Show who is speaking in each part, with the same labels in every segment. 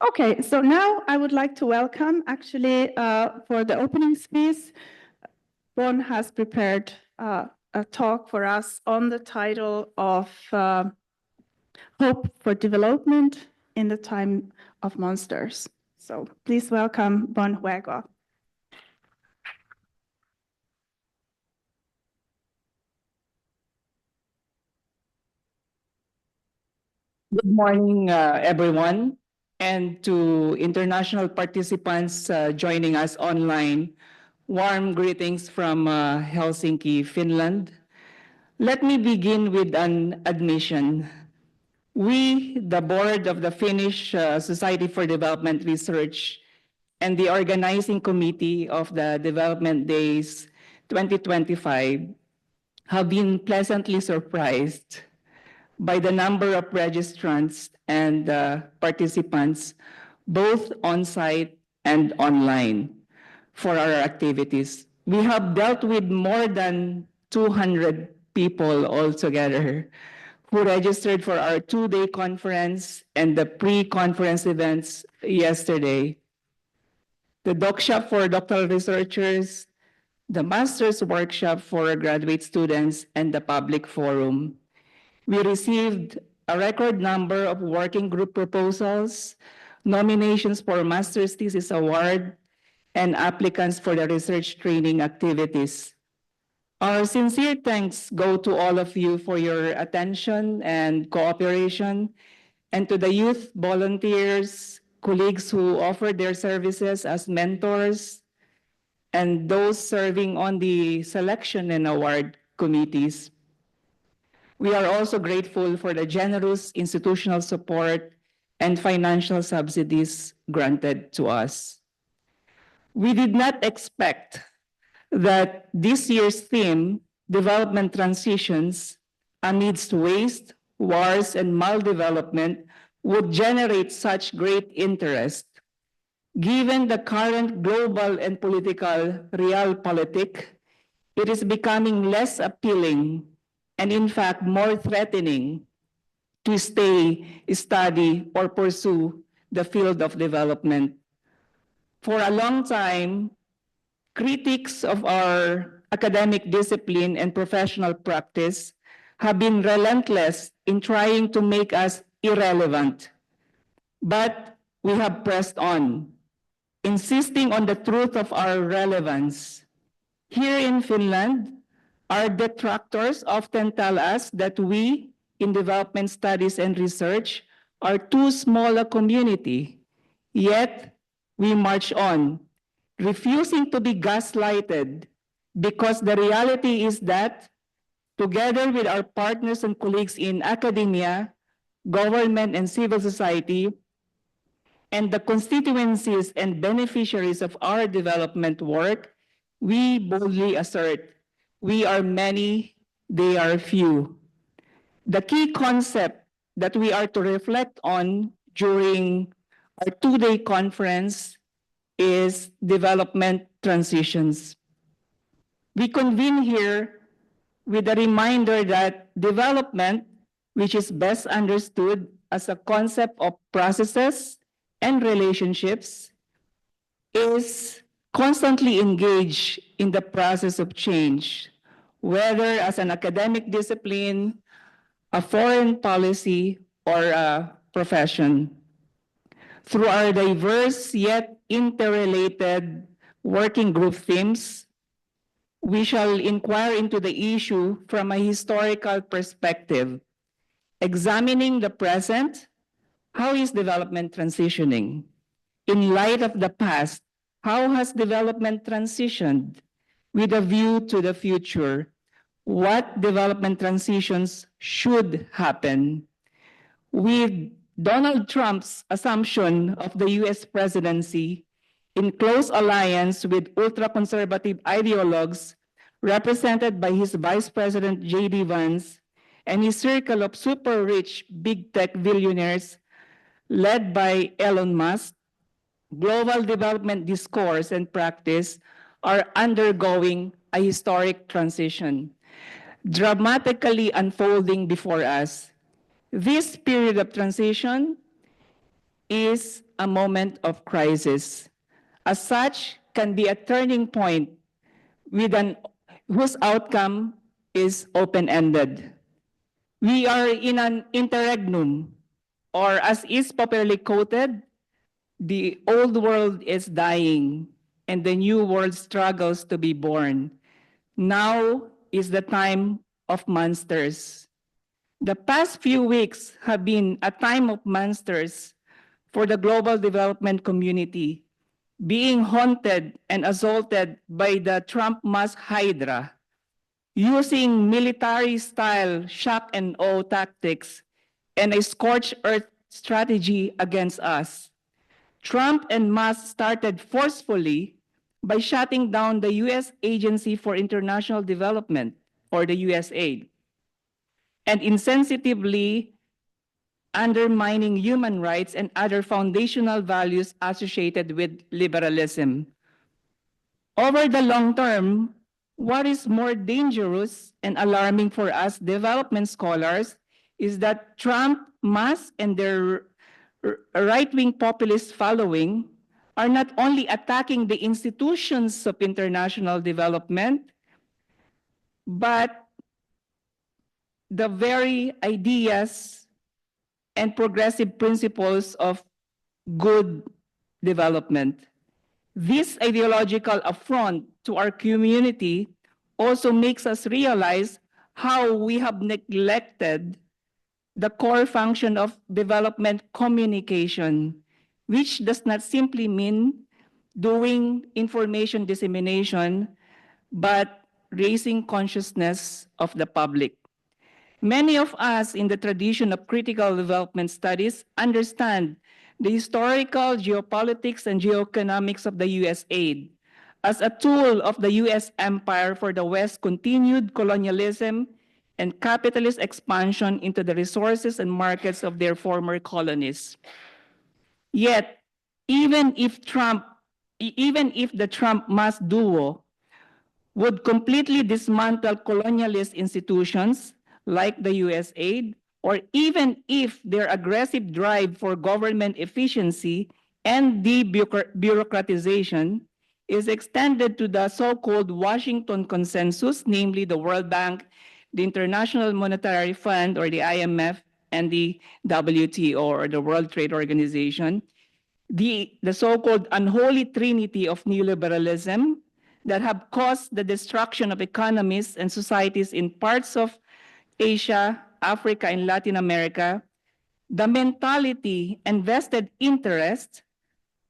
Speaker 1: Okay, so now I would like to welcome, actually, for the opening speech, Bonn has prepared a talk for us on the title of Hope for Development in the Time of Monsters. So please welcome Bonn Juego.
Speaker 2: Good morning, everyone, and to international participants joining us online. Warm greetings from Helsinki, Finland. Let me begin with an admission. We, the board of the Finnish Society for Development Research and the organizing committee of the Development Days 2025, have been pleasantly surprised by the number of registrants and participants, both on-site and online, for our activities. We have dealt with more than 200 people altogether who registered for our two-day conference and the pre-conference events yesterday. The doc shop for doctoral researchers, the master's workshop for graduate students, and the public forum. We received a record number of working group proposals, nominations for master's thesis award, and applicants for the research training activities. Our sincere thanks go to all of you for your attention and cooperation, and to the youth volunteers, colleagues who offered their services as mentors, and those serving on the selection and award committees. We are also grateful for the generous institutional support and financial subsidies granted to us. We did not expect that this year's theme, Development Transitions Amidst Waste, Wars, and Maldevelopment, would generate such great interest. Given the current global and political realpolitik, it is becoming less appealing and in fact more threatening to stay, study, or pursue the field of development. For a long time, critics of our academic discipline and professional practice have been relentless in trying to make us irrelevant. But we have pressed on, insisting on the truth of our relevance. Here in Finland, our detractors often tell us that we, in development studies and research, are too small a community. Yet, we march on, refusing to be gaslighted, because the reality is that, together with our partners and colleagues in academia, government, and civil society, and the constituencies and beneficiaries of our development work, we boldly assert, we are many, they are few. The key concept that we are to reflect on during our two-day conference is development transitions. We convene here with a reminder that development, which is best understood as a concept of processes and relationships, is constantly engaged in the process of change, whether as an academic discipline, a foreign policy, or a profession. Through our diverse yet interrelated working group themes, we shall inquire into the issue from a historical perspective, examining the present. How is development transitioning? In light of the past, how has development transitioned? With a view to the future, what development transitions should happen? With Donald Trump's assumption of the US presidency in close alliance with ultra-conservative ideologues represented by his Vice President J.D. Vance and his circle of super-rich big tech billionaires led by Elon Musk, global development discourse and practice are undergoing a historic transition, dramatically unfolding before us. This period of transition is a moment of crisis. As such, can be a turning point whose outcome is open-ended. We are in an interregnum, or as is popularly quoted, the old world is dying and the new world struggles to be born. Now is the time of monsters. The past few weeks have been a time of monsters for the global development community, being haunted and assaulted by the Trump-Musk Hydra, using military-style shock and awe tactics and a scorched earth strategy against us. Trump and Musk started forcefully by shutting down the U.S. Agency for International Development, or the USAID, and insensitively undermining human rights and other foundational values associated with liberalism. Over the long term, what is more dangerous and alarming for us development scholars is that Trump, Musk, and their right-wing populist following are not only attacking the institutions of international development, but the very ideas and progressive principles of good development. This ideological affront to our community also makes us realize how we have neglected the core function of development communication, which does not simply mean doing information dissemination, but raising consciousness of the public. Many of us in the tradition of critical development studies understand the historical geopolitics and geoeconomics of the US aid as a tool of the US empire for the West's continued colonialism and capitalist expansion into the resources and markets of their former colonies. Yet, even if the Trump-Musk duo would completely dismantle colonialist institutions like the USAID, or even if their aggressive drive for government efficiency and debureaucratization is extended to the so-called Washington Consensus, namely the World Bank, the International Monetary Fund, or the IMF, and the WTO, or the World Trade Organization, the so-called unholy trinity of neoliberalism that have caused the destruction of economies and societies in parts of Asia, Africa, and Latin America, the mentality and vested interest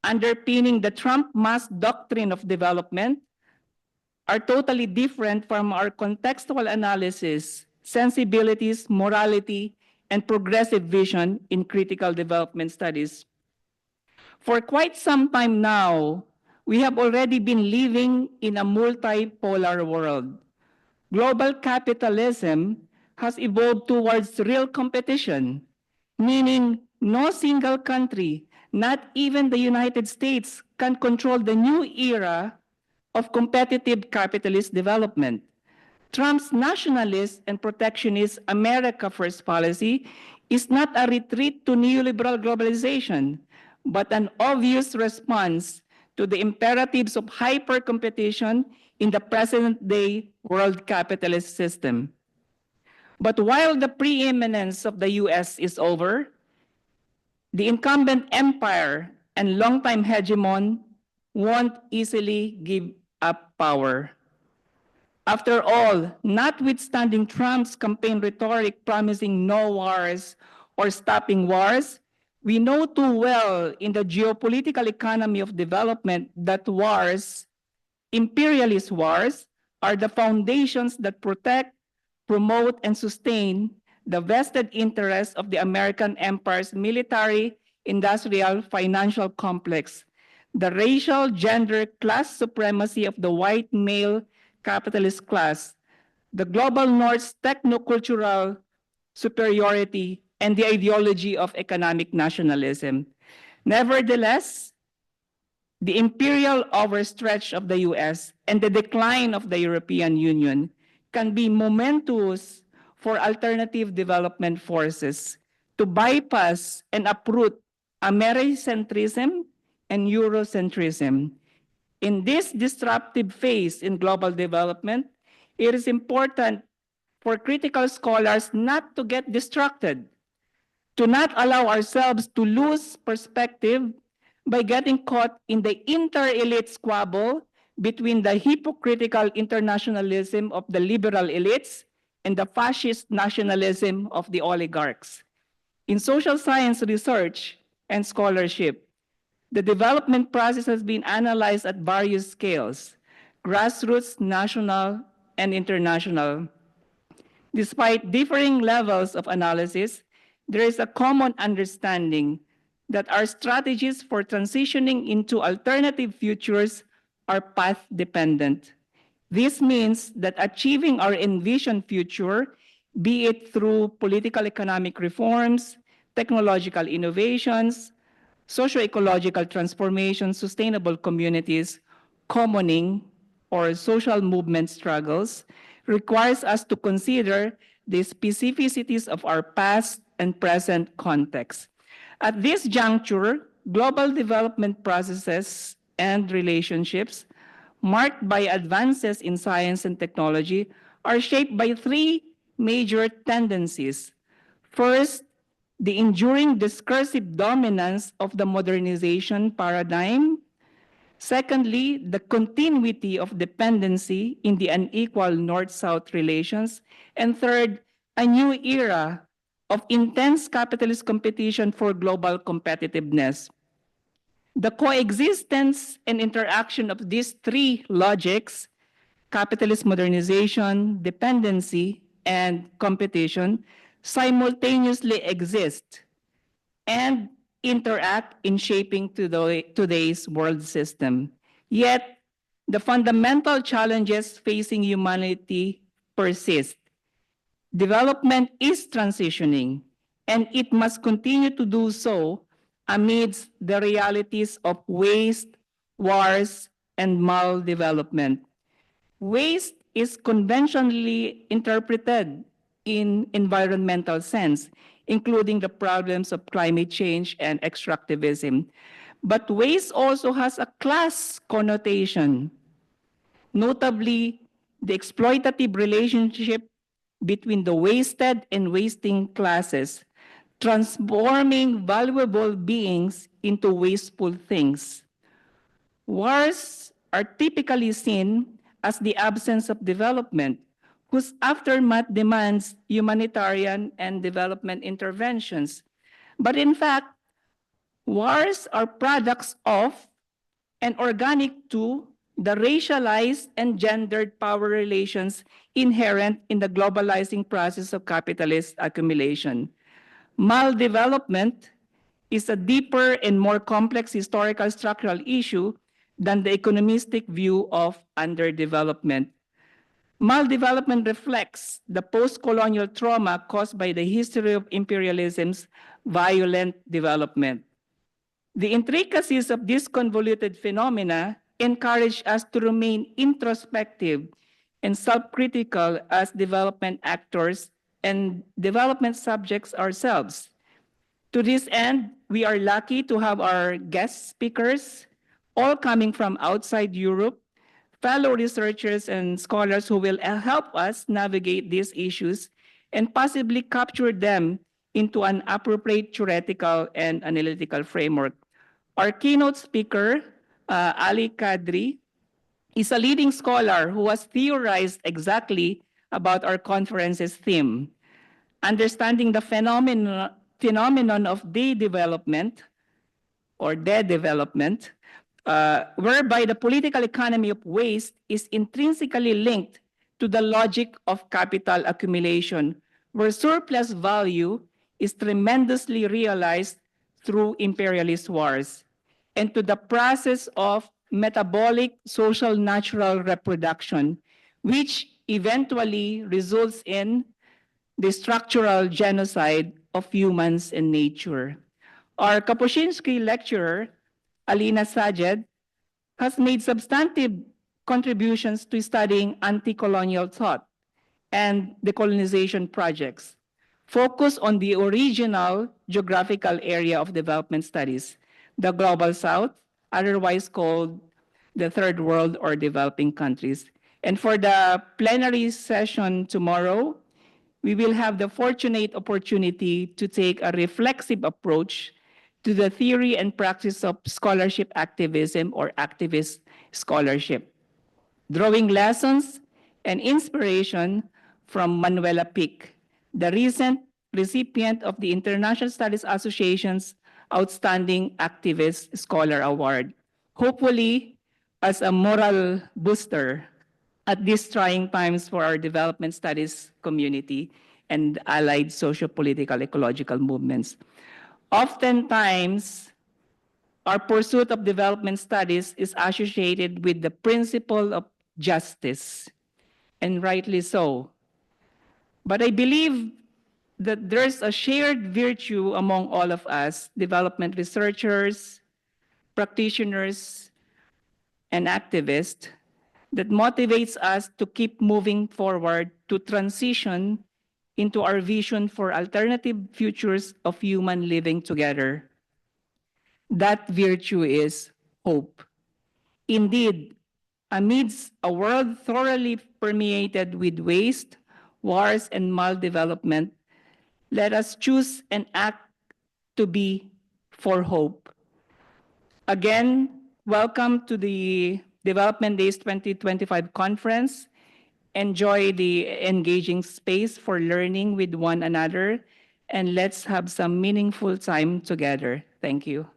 Speaker 2: underpinning the Trump-Musk doctrine of development are totally different from our contextual analysis, sensibilities, morality, and progressive vision in critical development studies. For quite some time now, we have already been living in a multipolar world. Global capitalism has evolved towards real competition, meaning no single country, not even the United States, can control the new era of competitive capitalist development. Trump's nationalist and protectionist America First policy is not a retreat to neoliberal globalization, but an obvious response to the imperatives of hyper-competition in the present-day world capitalist system. But while the preeminence of the US is over, the incumbent empire and longtime hegemon won't easily give up power. After all, notwithstanding Trump's campaign rhetoric promising no wars or stopping wars, we know too well in the geopolitical economy of development that wars, imperialist wars, are the foundations that protect, promote, and sustain the vested interests of the American empire's military, industrial, financial complex, the racial, gender, class supremacy of the white male capitalist class, the global north's technocultural superiority, and the ideology of economic nationalism. Nevertheless, the imperial overstretch of the US and the decline of the European Union can be momentous for alternative development forces to bypass and uproot Americentrism, and Eurocentrism. In this disruptive phase in global development, it is important for critical scholars not to get distracted, to not allow ourselves to lose perspective by getting caught in the inter-elite squabble between the hypocritical internationalism of the liberal elites and the fascist nationalism of the oligarchs. In social science research and scholarship, the development process has been analyzed at various scales, grassroots, national, and international. Despite differing levels of analysis, there is a common understanding that our strategies for transitioning into alternative futures are path-dependent. This means that achieving our envisioned future, be it through political economic reforms, technological innovations, socio-ecological transformation, sustainable communities, commoning, or social movement struggles, requires us to consider the specificities of our past and present context. At this juncture, global development processes and relationships marked by advances in science and technology are shaped by three major tendencies. First, the enduring discursive dominance of the modernization paradigm. Secondly, the continuity of dependency in the unequal North-South relations. And third, a new era of intense capitalist competition for global competitiveness. The coexistence and interaction of these three logics, capitalist modernization, dependency, and competition, simultaneously exist and interact in shaping today's world system. Yet, the fundamental challenges facing humanity persist. Development is transitioning, and it must continue to do so amidst the realities of waste, wars, and maldevelopment. Waste is conventionally interpreted in environmental sense, including the problems of climate change and extractivism. But waste also has a class connotation, notably the exploitative relationship between the wasted and wasting classes, transforming valuable beings into wasteful things. Wars are typically seen as the absence of development, whose aftermath demands humanitarian and development interventions. But in fact, wars are products of and organic to the racialized and gendered power relations inherent in the globalizing process of capitalist accumulation. Maldevelopment is a deeper and more complex historical structural issue than the economistic view of underdevelopment. Maldevelopment reflects the post-colonial trauma caused by the history of imperialism's violent development. The intricacies of this convoluted phenomena encourage us to remain introspective and self-critical as development actors and development subjects ourselves. To this end, we are lucky to have our guest speakers, all coming from outside Europe, fellow researchers and scholars who will help us navigate these issues and possibly capture them into an appropriate theoretical and analytical framework. Our keynote speaker, Ali Kadri, is a leading scholar who has theorized exactly about our conference's theme, understanding the phenomenon of de-development or de-development, whereby the political economy of waste is intrinsically linked to the logic of capital accumulation, where surplus value is tremendously realized through imperialist wars, and to the process of metabolic social natural reproduction, which eventually results in the structural genocide of humans and nature. Our Kapuscinski lecturer, Alina Sajed, has made substantive contributions to studying anti-colonial thought and decolonization projects. focus on the original geographical area of development studies, the Global South, otherwise called the Third World or developing countries. And for the plenary session tomorrow, we will have the fortunate opportunity to take a reflexive approach to the theory and practice of scholarship activism or activist scholarship, drawing lessons and inspiration from Manuela Pick, the recent recipient of the International Studies Association's Outstanding Activist Scholar Award, hopefully as a moral booster at these trying times for our development studies community and allied socio-political ecological movements. Oftentimes, our pursuit of development studies is associated with the principle of justice, and rightly so. But I believe that there's a shared virtue among all of us, development researchers, practitioners, and activists, that motivates us to keep moving forward to transition into our vision for alternative futures of human living together. That virtue is hope. Indeed, amidst a world thoroughly permeated with waste, wars, and maldevelopment, let us choose and act to be for hope. Again, welcome to the Development Days 2025 conference. Enjoy the engaging space for learning with one another, and let's have some meaningful time together. Thank you.